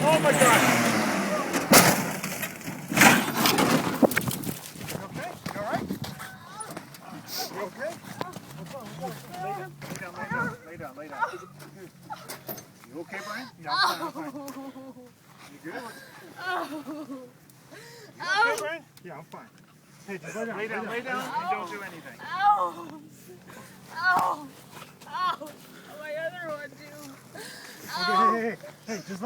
Oh my God! You okay? You alright? You okay? Lay down. You okay, Brian? Yeah, I'm fine. You good? You okay, Brian? Yeah, I'm fine. Hey, just lay down, and don't do anything. Ow! Ow! Ow! My other one too. Okay, hey, just